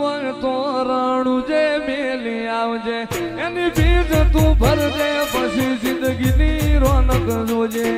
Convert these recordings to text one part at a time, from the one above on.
હોય તો રણું જે મેલી આવજે એની બીજ તું ભરજે પછી જિંદગીની રોનક જોજે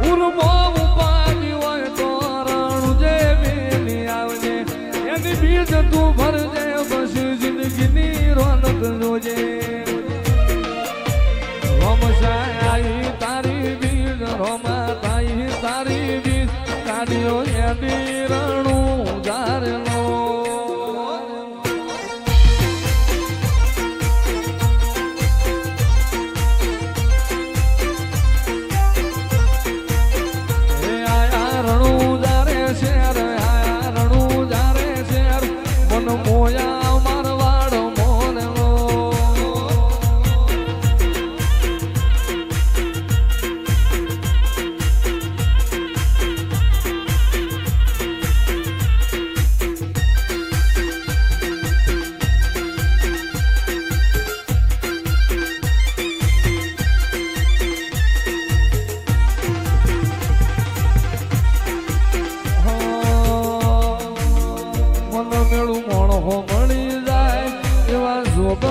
ઉર્મો ઉપાડી હોય તો રણું જે મેલી આવજે એની બીજ તું ભરજે પછી જિંદગીની રોનક જોજે રોમશાઈ તારી બીજ રોમા તાઈ તારી બીજ કાઢ્યો એની રણું જારનો આયા રણું જારે શેર આયા રણું જારે શેર મન મોયા મારવાડ મોનલો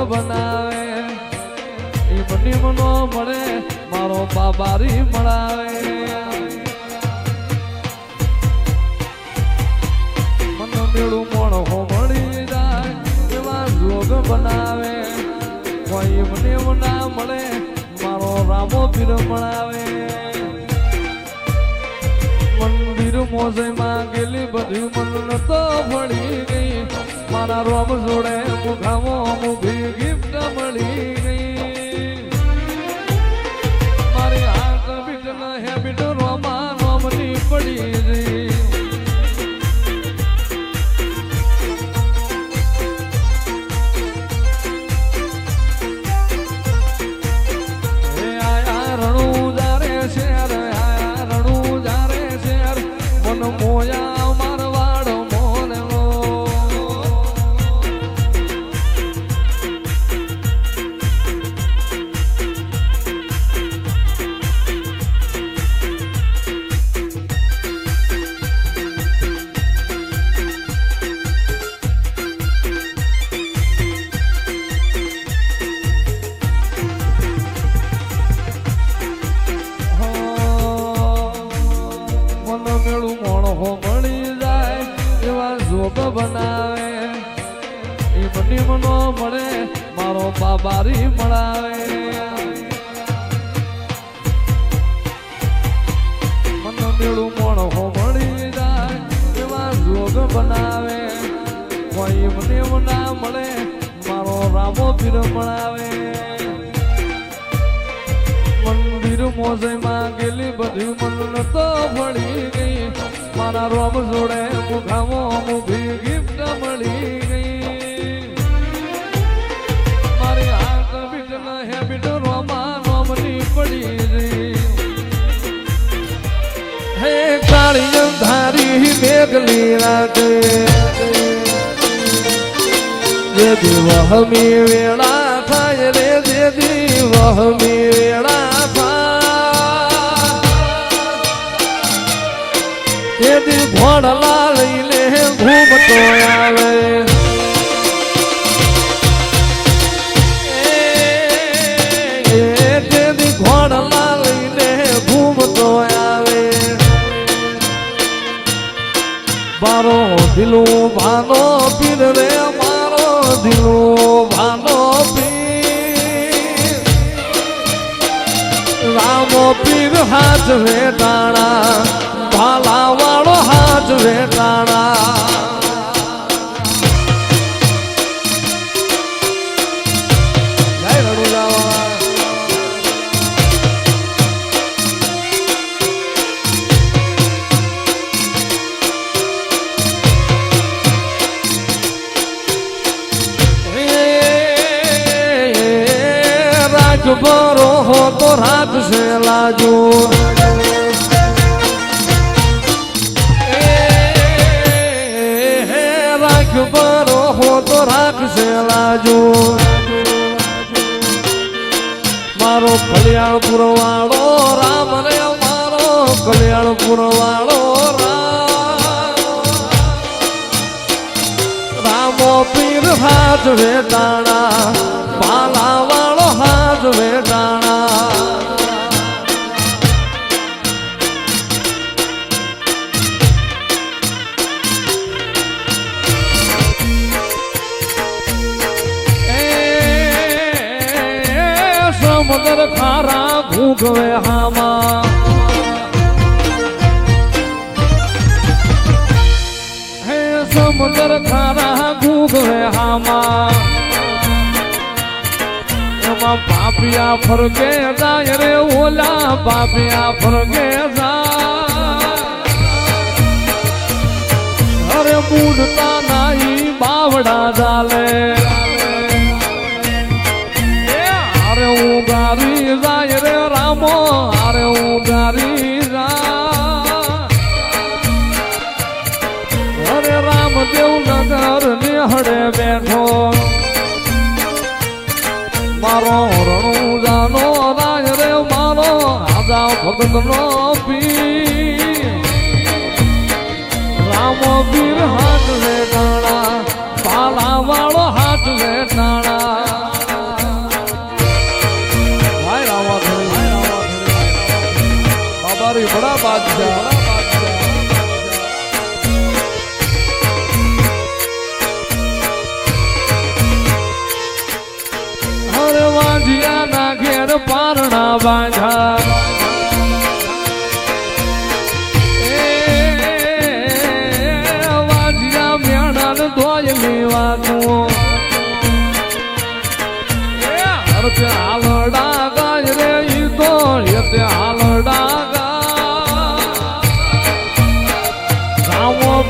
બનાવે એ મની મનો મળે મારો બાબારી મળાવે મન મેળું મોણો મળી જાય એવા જોગ બનાવે કોઈ મને ના મળે મારો રામો પીર મળાવે મંદિર મોજમાં ગયેલી બધી મન તો ભળી ગઈ મારા રોમ જોડે મુખામો મુખી ગિફ્ટ મળી ગઈ મારી હાથ બીટ ના હેબિટ રોમા રોમની પડી ગઈ આયા રણું જારે શેર આયા રણું જારે શેર મન મોયા મારવાડ મોનલો બનાવે એ મની મનો મળે મારો બાબારી મળાવે મન મેળું મોણો મળી જાય એવા જોગ બનાવે કોઈ મને ના મળે મારો રામો પીર મળાવે મંદિર મોજમાં ગયેલી બધી મન તો ભળી ગઈ મારા રોમ જોડે મુખામો મુખી ગિફ્ટ મળી ગઈ મારી હાથ બીટ ના હેબિટ રોમા રોમની પડી ગઈ હે કાળી અંધારી મેઘલી રાતે જે દિવહમી વેળા થાય રે જે દિવહમી વેળા થાય તેથી ઘોડલા લઈને ઘૂમતો આવે તેથી ઘોડલા લઈને ઘૂમતો આવે મારો દિલું ભાનો પીર રે મારો દિલું ભાનો પીર રામો પીર હાથ વેટાણા ભાલા વાળો હાથ વેટાણા જય રણુલાવા બરો હો તો રાખશે લાજો રાખ બરો હો તો રાખશે લાજો મારો કલ્યાણપુર વાળો રામ રે મારો કલ્યાણપુર વાળો હાથ વેટાણા પાલા વાળો હાથ વેટાણા સમુદ્ર ખારા ઘૂંઘવે હામાં સમુદ્ર ખારા ઘૂંઘવે હામાં એમાં પાપિયા ફરકે જાય રે ઓલા પાપિયા ફરકે જાય અરે મૂડતા નાઈ બાવડા ચાલે અરે ઉગારી જાય રે રામો અરે ઉગારી જાય અરે રામદેવ નગર નિહળે બેઠો મારો રણુજાનો રાજ રે મારો આજા ભગત નો પી રામો પીર હાથ વેટાણા પાલા વાળો હાથ વેટાણા बड़ा बादशाह हर वाजिया ना घेर पारणा बांधा वाजिया म्याणा ने धोय लेवानो हर ते हालड़ा गाज रे ई तो ये हालड़ा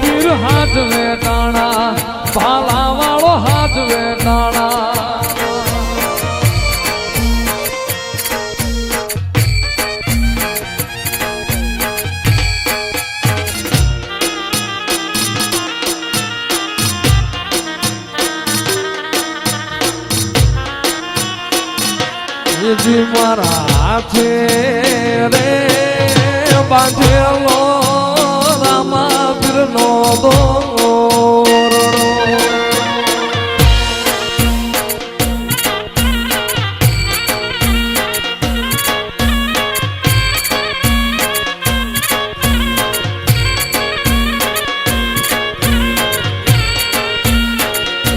પીર હાથ વેટાણા ભાલા વાળો હાથ વેટાણા જી મારા હાથે રે બાંધેલો રામા પીરનો દોરડો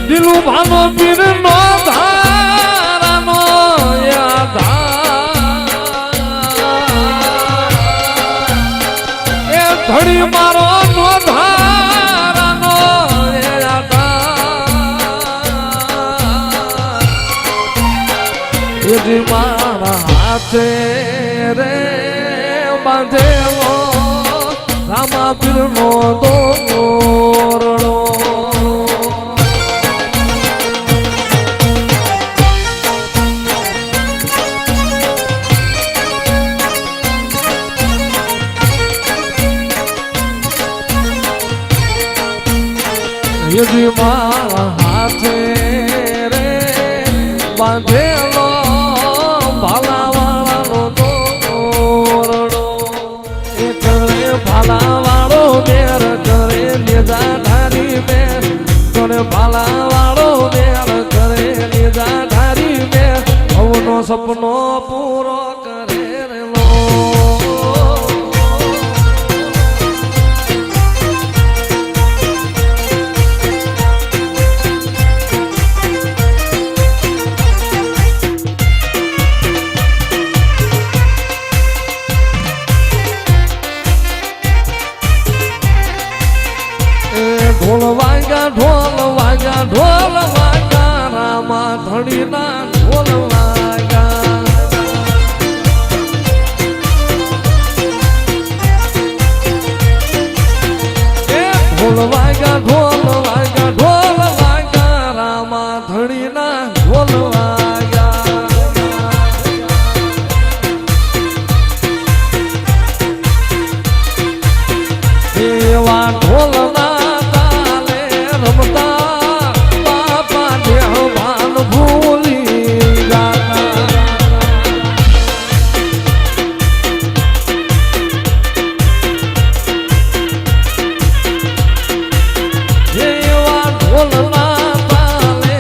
દિલુ ભાનો પીરનો ધારાનો ધડી મારો નો ધારાનો એ મારા હાથે રે બાંધેલો રામા પીરનો દોરડો યજી મારા હાથે રે બાંધેલો ભાલા વાળાનો દોરડો એ કરે ભાલા વાળો બેર કરે લીધા ધારી બેર કરે ભાલા વાળો બેર કરે લીધા ધારી બેર ભવનો સપનો પૂરો કરે રેલો ઢોલ વાગ્યા રામા ધણીના ઢોલ વાગ્યા ઢોલ વાગ્યા રામા ધણીના ઢોલ વાગ્યા એવા ઢોલના ઢોલના તાલે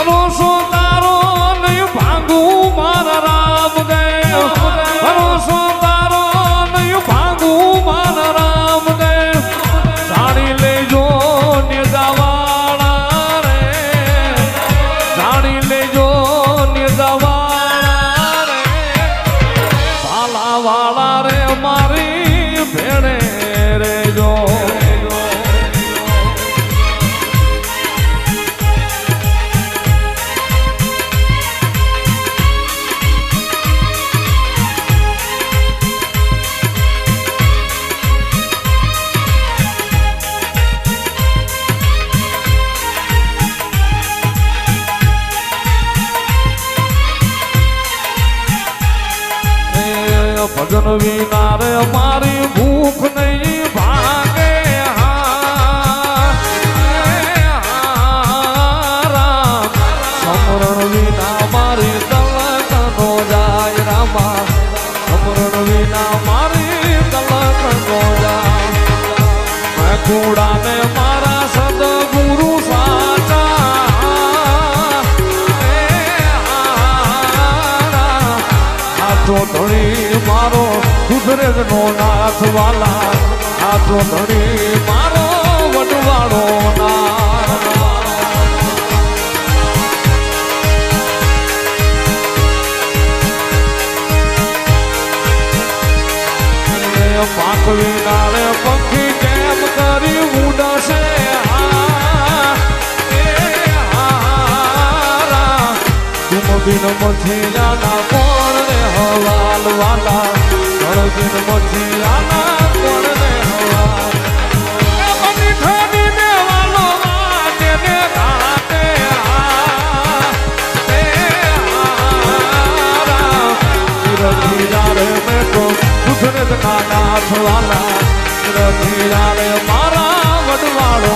ભરોસો તારો નહીં ભાંગું મારા રામદેવ ભરોસો તારો નહીં ભાંગું મારા રામદેવ જાણી લેજો નિર્દાવાળા રે જાણી લેજો નિર્દાવાળા રે ભાલાવાળા રે મારી ભેણે રેજો ભજન વિના રે મારી ભૂખ નહીં ભાગે રામ સમરણ વિના મારી તલક નો જાય રામા સમરણ વિના મારી તલક નો જાય મેં કુડાને મારા સદગુરુ આજો ધણી મારો ગુજરાત નો નાથ વાલા આજો ધણી મારો વડવાડો પાંખ વિનારે પંખી કેમ કરી ઉડશે તુમ બિન મછીયાના કોણ રે હવાલ વાલા કોણ બિન મછીયાના કોણ રે હવાલ મની ઠાની ને વાલો વાટે ને ઘાટે રઘીરા રે મેં તો ગુજરાત ના નાથ વાલા રઘીરા રે મારા વડવાડો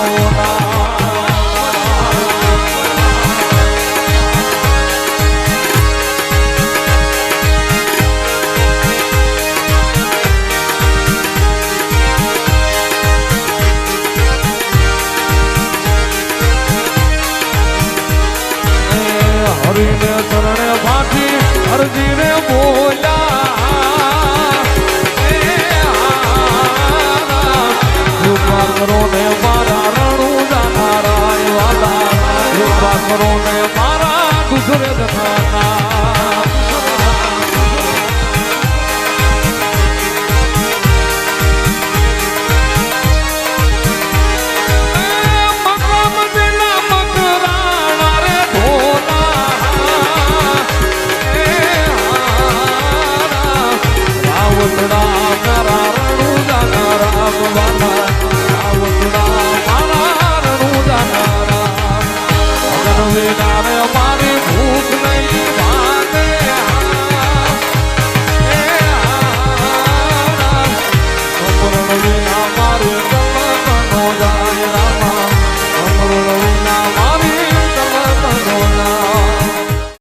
હરીને ચરણે ફાટી હરજીને બોલ્યા કરો ને